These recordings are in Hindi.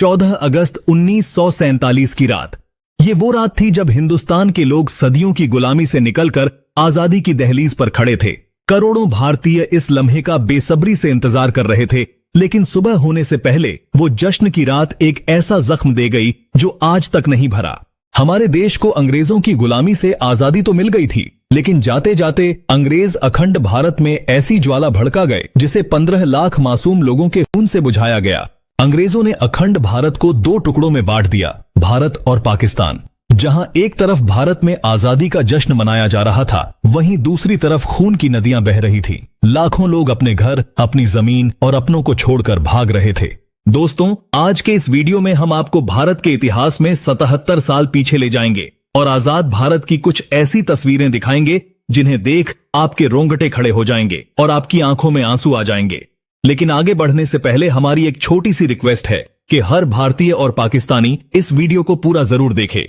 14 अगस्त 1947 की रात। ये वो रात थी जब हिंदुस्तान के लोग सदियों की गुलामी से निकलकर आजादी की दहलीज पर खड़े थे। करोड़ों भारतीय इस लम्हे का बेसब्री से इंतजार कर रहे थे, लेकिन सुबह होने से पहले वो जश्न की रात एक ऐसा जख्म दे गई जो आज तक नहीं भरा। हमारे देश को अंग्रेजों की गुलामी से आजादी तो मिल गई थी, लेकिन जाते जाते अंग्रेज अखंड भारत में ऐसी ज्वाला भड़का गए जिसे 15 लाख मासूम लोगों के खून से बुझाया गया। अंग्रेजों ने अखंड भारत को दो टुकड़ों में बांट दिया, भारत और पाकिस्तान। जहां एक तरफ भारत में आजादी का जश्न मनाया जा रहा था, वहीं दूसरी तरफ खून की नदियां बह रही थी। लाखों लोग अपने घर, अपनी जमीन और अपनों को छोड़कर भाग रहे थे। दोस्तों, आज के इस वीडियो में हम आपको भारत के इतिहास में 77 साल पीछे ले जाएंगे और आजाद भारत की कुछ ऐसी तस्वीरें दिखाएंगे जिन्हें देख आपके रोंगटे खड़े हो जाएंगे और आपकी आंखों में आंसू आ जाएंगे। लेकिन आगे बढ़ने से पहले हमारी एक छोटी सी रिक्वेस्ट है कि हर भारतीय और पाकिस्तानी इस वीडियो को पूरा जरूर देखे।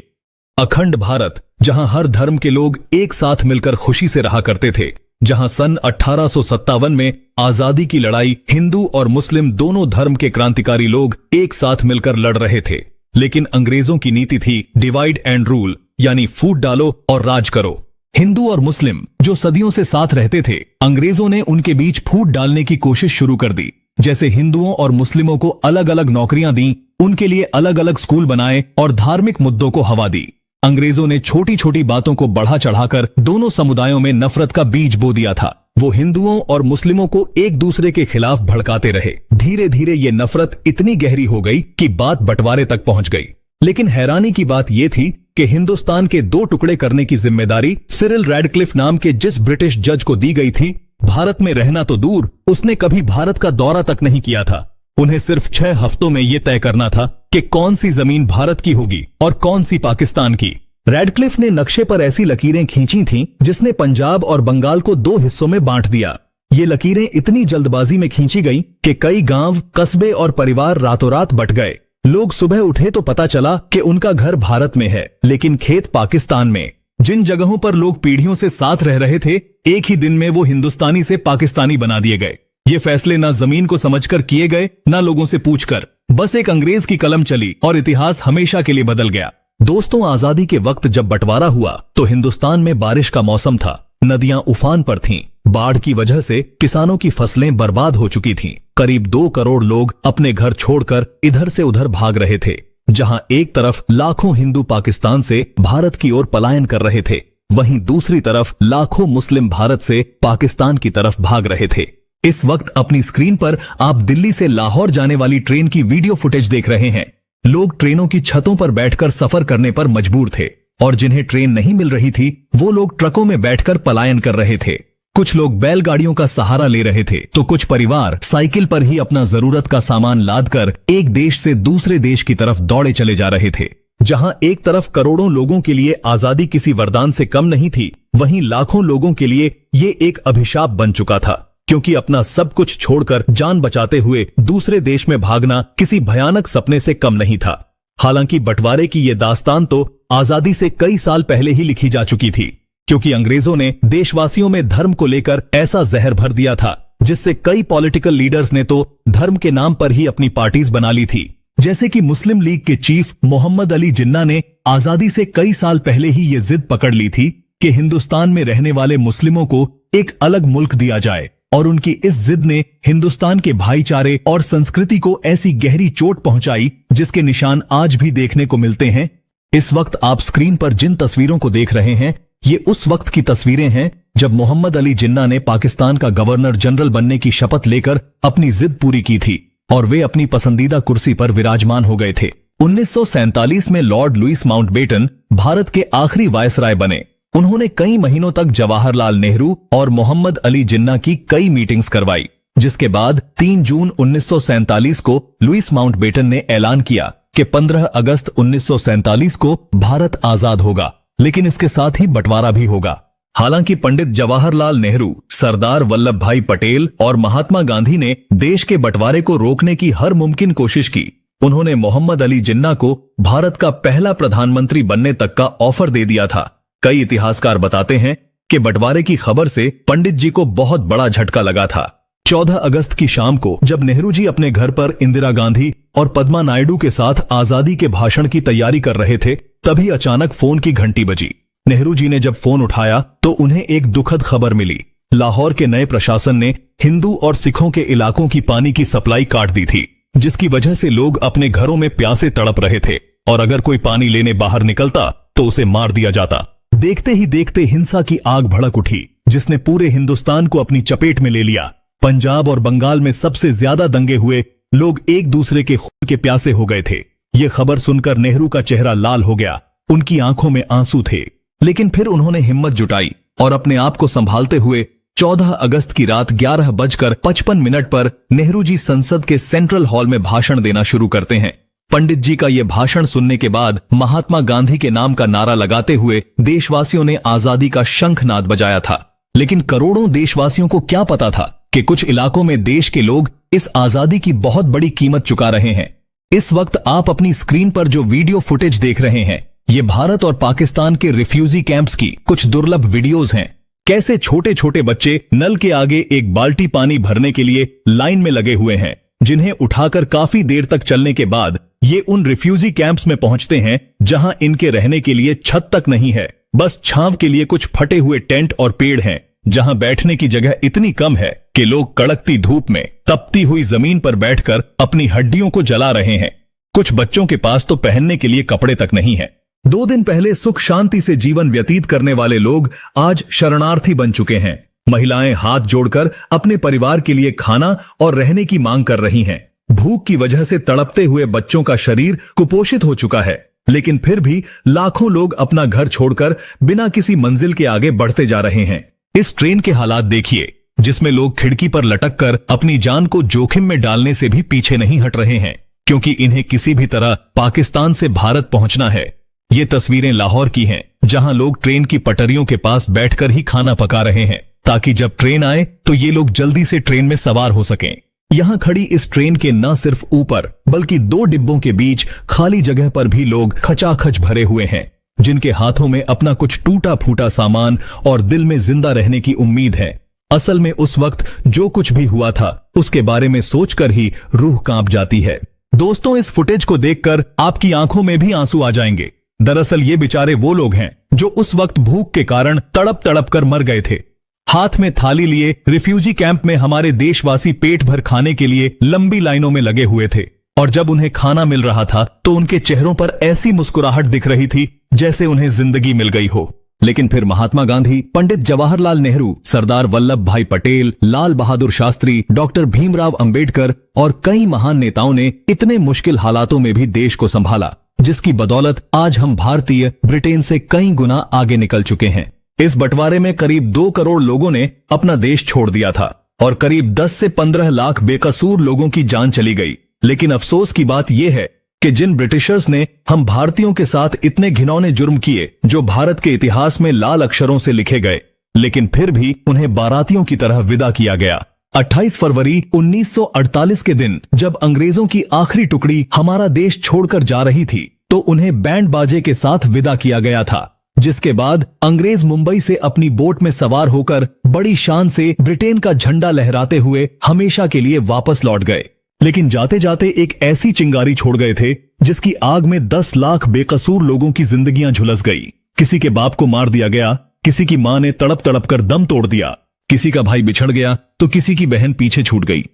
अखंड भारत, जहां हर धर्म के लोग एक साथ मिलकर खुशी से रहा करते थे, जहां सन 1857 में आजादी की लड़ाई हिंदू और मुस्लिम दोनों धर्म के क्रांतिकारी लोग एक साथ मिलकर लड़ रहे थे। लेकिन अंग्रेजों की नीति थी डिवाइड एंड रूल, यानी फूट डालो और राज करो। हिंदू और मुस्लिम जो सदियों से साथ रहते थे, अंग्रेजों ने उनके बीच फूट डालने की कोशिश शुरू कर दी। जैसे हिंदुओं और मुस्लिमों को अलग अलग नौकरियां दी, उनके लिए अलग अलग स्कूल बनाए और धार्मिक मुद्दों को हवा दी। अंग्रेजों ने छोटी छोटी बातों को बढ़ा चढ़ाकर दोनों समुदायों में नफरत का बीज बो दिया था। वो हिंदुओं और मुस्लिमों को एक दूसरे के खिलाफ भड़काते रहे। धीरे धीरे ये नफरत इतनी गहरी हो गई कि बात बंटवारे तक पहुंच गई। लेकिन हैरानी की बात यह थी कि हिंदुस्तान के दो टुकड़े करने की जिम्मेदारी सिरिल रैडक्लिफ नाम के जिस ब्रिटिश जज को दी गई थी, भारत में रहना तो दूर, उसने कभी भारत का दौरा तक नहीं किया था। उन्हें सिर्फ 6 हफ्तों में यह तय करना था कि कौन सी जमीन भारत की होगी और कौन सी पाकिस्तान की। रैडक्लिफ ने नक्शे पर ऐसी लकीरें खींची थीं जिसने पंजाब और बंगाल को 2 हिस्सों में बांट दिया। ये लकीरें इतनी जल्दबाजी में खींची गई कि कई गांव, कस्बे और परिवार रातों रात बट गए। लोग सुबह उठे तो पता चला कि उनका घर भारत में है, लेकिन खेत पाकिस्तान में। जिन जगहों पर लोग पीढ़ियों से साथ रह रहे थे, एक ही दिन में वो हिंदुस्तानी से पाकिस्तानी बना दिए गए। ये फैसले ना जमीन को समझकर किए गए, ना लोगों से पूछकर। बस एक अंग्रेज की कलम चली और इतिहास हमेशा के लिए बदल गया। दोस्तों, आजादी के वक्त जब बंटवारा हुआ तो हिंदुस्तान में बारिश का मौसम था। नदियां उफान पर थीं। बाढ़ की वजह से किसानों की फसलें बर्बाद हो चुकी थीं। करीब 2 करोड़ लोग अपने घर छोड़कर इधर से उधर भाग रहे थे। जहां एक तरफ लाखों हिंदू पाकिस्तान से भारत की ओर पलायन कर रहे थे, वहीं दूसरी तरफ लाखों मुस्लिम भारत से पाकिस्तान की तरफ भाग रहे थे। इस वक्त अपनी स्क्रीन पर आप दिल्ली से लाहौर जाने वाली ट्रेन की वीडियो फुटेज देख रहे हैं। लोग ट्रेनों की छतों पर बैठकर सफर करने पर मजबूर थे और जिन्हें ट्रेन नहीं मिल रही थी, वो लोग ट्रकों में बैठकर पलायन कर रहे थे। कुछ लोग बैलगाड़ियों का सहारा ले रहे थे तो कुछ परिवार साइकिल पर ही अपना जरूरत का सामान लादकर एक देश से दूसरे देश की तरफ दौड़े चले जा रहे थे। जहां एक तरफ करोड़ों लोगों के लिए आजादी किसी वरदान से कम नहीं थी, वहीं लाखों लोगों के लिए ये एक अभिशाप बन चुका था, क्योंकि अपना सब कुछ छोड़कर जान बचाते हुए दूसरे देश में भागना किसी भयानक सपने से कम नहीं था। हालांकि बंटवारे की ये दास्तान तो आजादी से कई साल पहले ही लिखी जा चुकी थी, क्योंकि अंग्रेजों ने देशवासियों में धर्म को लेकर ऐसा जहर भर दिया था जिससे कई पॉलिटिकल लीडर्स ने तो धर्म के नाम पर ही अपनी पार्टीज बना ली थी। जैसे कि मुस्लिम लीग के चीफ मोहम्मद अली जिन्ना ने आजादी से कई साल पहले ही ये जिद पकड़ ली थी कि हिंदुस्तान में रहने वाले मुस्लिमों को एक अलग मुल्क दिया जाए, और उनकी इस जिद ने हिंदुस्तान के भाईचारे और संस्कृति को ऐसी गहरी चोट पहुंचाई जिसके निशान आज भी देखने को मिलते हैं। इस वक्त आप स्क्रीन पर जिन तस्वीरों को देख रहे हैं, ये उस वक्त की तस्वीरें हैं जब मोहम्मद अली जिन्ना ने पाकिस्तान का गवर्नर जनरल बनने की शपथ लेकर अपनी जिद पूरी की थी और वे अपनी पसंदीदा कुर्सी पर विराजमान हो गए थे। 1947 में लॉर्ड लुईस माउंटबेटन भारत के आखिरी वायसराय बने। उन्होंने कई महीनों तक जवाहरलाल नेहरू और मोहम्मद अली जिन्ना की कई मीटिंग्स करवाई, जिसके बाद 3 जून 1947 को लुईस माउंटबेटन ने ऐलान किया कि 15 अगस्त 1947 को भारत आजाद होगा, लेकिन इसके साथ ही बंटवारा भी होगा। हालांकि पंडित जवाहरलाल नेहरू, सरदार वल्लभ भाई पटेल और महात्मा गांधी ने देश के बंटवारे को रोकने की हर मुमकिन कोशिश की। उन्होंने मोहम्मद अली जिन्ना को भारत का पहला प्रधानमंत्री बनने तक का ऑफर दे दिया था। कई इतिहासकार बताते हैं कि बंटवारे की खबर से पंडित जी को बहुत बड़ा झटका लगा था। 14 अगस्त की शाम को जब नेहरू जी अपने घर पर इंदिरा गांधी और पद्मा नायडू के साथ आजादी के भाषण की तैयारी कर रहे थे, तभी अचानक फोन की घंटी बजी। नेहरू जी ने जब फोन उठाया तो उन्हें एक दुखद खबर मिली। लाहौर के नए प्रशासन ने हिंदू और सिखों के इलाकों की पानी की सप्लाई काट दी थी, जिसकी वजह से लोग अपने घरों में प्यासे तड़प रहे थे और अगर कोई पानी लेने बाहर निकलता तो उसे मार दिया जाता। देखते ही देखते हिंसा की आग भड़क उठी, जिसने पूरे हिंदुस्तान को अपनी चपेट में ले लिया। पंजाब और बंगाल में सबसे ज्यादा दंगे हुए, लोग एक दूसरे के खून के प्यासे हो गए थे। ये खबर सुनकर नेहरू का चेहरा लाल हो गया, उनकी आंखों में आंसू थे, लेकिन फिर उन्होंने हिम्मत जुटाई और अपने आप को संभालते हुए 14 अगस्त की रात 11:55 पर नेहरू जी संसद के सेंट्रल हॉल में भाषण देना शुरू करते हैं। पंडित जी का यह भाषण सुनने के बाद महात्मा गांधी के नाम का नारा लगाते हुए देशवासियों ने आजादी का शंखनाद बजाया था। लेकिन करोड़ों देशवासियों को क्या पता था कि कुछ इलाकों में देश के लोग इस आजादी की बहुत बड़ी कीमत चुका रहे हैं। इस वक्त आप अपनी स्क्रीन पर जो वीडियो फुटेज देख रहे हैं, ये भारत और पाकिस्तान के रिफ्यूजी कैंप्स की कुछ दुर्लभ वीडियोज हैं। कैसे छोटे छोटे बच्चे नल के आगे एक बाल्टी पानी भरने के लिए लाइन में लगे हुए हैं, जिन्हें उठाकर काफी देर तक चलने के बाद ये उन रिफ्यूजी कैंप्स में पहुंचते हैं जहां इनके रहने के लिए छत तक नहीं है, बस छांव के लिए कुछ फटे हुए टेंट और पेड़ हैं, जहां बैठने की जगह इतनी कम है कि लोग कड़कती धूप में तपती हुई जमीन पर बैठकर अपनी हड्डियों को जला रहे हैं। कुछ बच्चों के पास तो पहनने के लिए कपड़े तक नहीं है। 2 दिन पहले सुख शांति से जीवन व्यतीत करने वाले लोग आज शरणार्थी बन चुके हैं। महिलाएं हाथ जोड़कर अपने परिवार के लिए खाना और रहने की मांग कर रही हैं। भूख की वजह से तड़पते हुए बच्चों का शरीर कुपोषित हो चुका है, लेकिन फिर भी लाखों लोग अपना घर छोड़कर बिना किसी मंजिल के आगे बढ़ते जा रहे हैं। इस ट्रेन के हालात देखिए, जिसमें लोग खिड़की पर लटक कर अपनी जान को जोखिम में डालने से भी पीछे नहीं हट रहे हैं, क्योंकि इन्हें किसी भी तरह पाकिस्तान से भारत पहुंचना है। ये तस्वीरें लाहौर की हैं, जहां लोग ट्रेन की पटरियों के पास बैठकर ही खाना पका रहे हैं, ताकि जब ट्रेन आए तो ये लोग जल्दी से ट्रेन में सवार हो सकें। यहां खड़ी इस ट्रेन के न सिर्फ ऊपर बल्कि 2 डिब्बों के बीच खाली जगह पर भी लोग खचाखच भरे हुए हैं, जिनके हाथों में अपना कुछ टूटा फूटा सामान और दिल में जिंदा रहने की उम्मीद है। असल में उस वक्त जो कुछ भी हुआ था उसके बारे में सोचकर ही रूह कांप जाती है। दोस्तों, इस फुटेज को देखकर आपकी आंखों में भी आंसू आ जाएंगे। दरअसल ये बेचारे वो लोग हैं जो उस वक्त भूख के कारण तड़प तड़प कर मर गए थे। हाथ में थाली लिए रिफ्यूजी कैंप में हमारे देशवासी पेट भर खाने के लिए लंबी लाइनों में लगे हुए थे, और जब उन्हें खाना मिल रहा था तो उनके चेहरों पर ऐसी मुस्कुराहट दिख रही थी जैसे उन्हें जिंदगी मिल गई हो। लेकिन फिर महात्मा गांधी, पंडित जवाहरलाल नेहरू, सरदार वल्लभ भाई पटेल, लाल बहादुर शास्त्री, डॉक्टर भीमराव अंबेडकर और कई महान नेताओं ने इतने मुश्किल हालातों में भी देश को संभाला, जिसकी बदौलत आज हम भारतीय ब्रिटेन से कई गुना आगे निकल चुके हैं। इस बंटवारे में करीब 2 करोड़ लोगों ने अपना देश छोड़ दिया था और करीब 10 से 15 लाख बेकसूर लोगों की जान चली गई। लेकिन अफसोस की बात यह है कि जिन ब्रिटिशर्स ने हम भारतीयों के साथ इतने घिनौने जुर्म किए, जो भारत के इतिहास में लाल अक्षरों से लिखे गए, लेकिन फिर भी उन्हें बारातियों की तरह विदा किया गया। 28 फरवरी 1948 के दिन जब अंग्रेजों की आखिरी टुकड़ी हमारा देश छोड़कर जा रही थी, तो उन्हें बैंड बाजे के साथ विदा किया गया था, जिसके बाद अंग्रेज मुंबई से अपनी बोट में सवार होकर बड़ी शान से ब्रिटेन का झंडा लहराते हुए हमेशा के लिए वापस लौट गए। लेकिन जाते जाते एक ऐसी चिंगारी छोड़ गए थे जिसकी आग में 10 लाख बेकसूर लोगों की जिंदगियां झुलस गई। किसी के बाप को मार दिया गया, किसी की मां ने तड़प तड़प कर दम तोड़ दिया, किसी का भाई बिछड़ गया तो किसी की बहन पीछे छूट गई।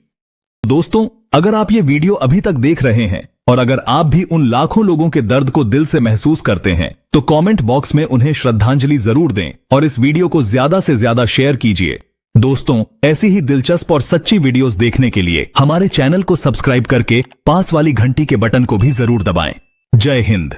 दोस्तों, अगर आप ये वीडियो अभी तक देख रहे हैं और अगर आप भी उन लाखों लोगों के दर्द को दिल से महसूस करते हैं, तो कमेंट बॉक्स में उन्हें श्रद्धांजलि जरूर दें और इस वीडियो को ज्यादा से ज्यादा शेयर कीजिए। दोस्तों, ऐसी ही दिलचस्प और सच्ची वीडियोस देखने के लिए हमारे चैनल को सब्सक्राइब करके पास वाली घंटी के बटन को भी जरूर दबाएं। जय हिंद।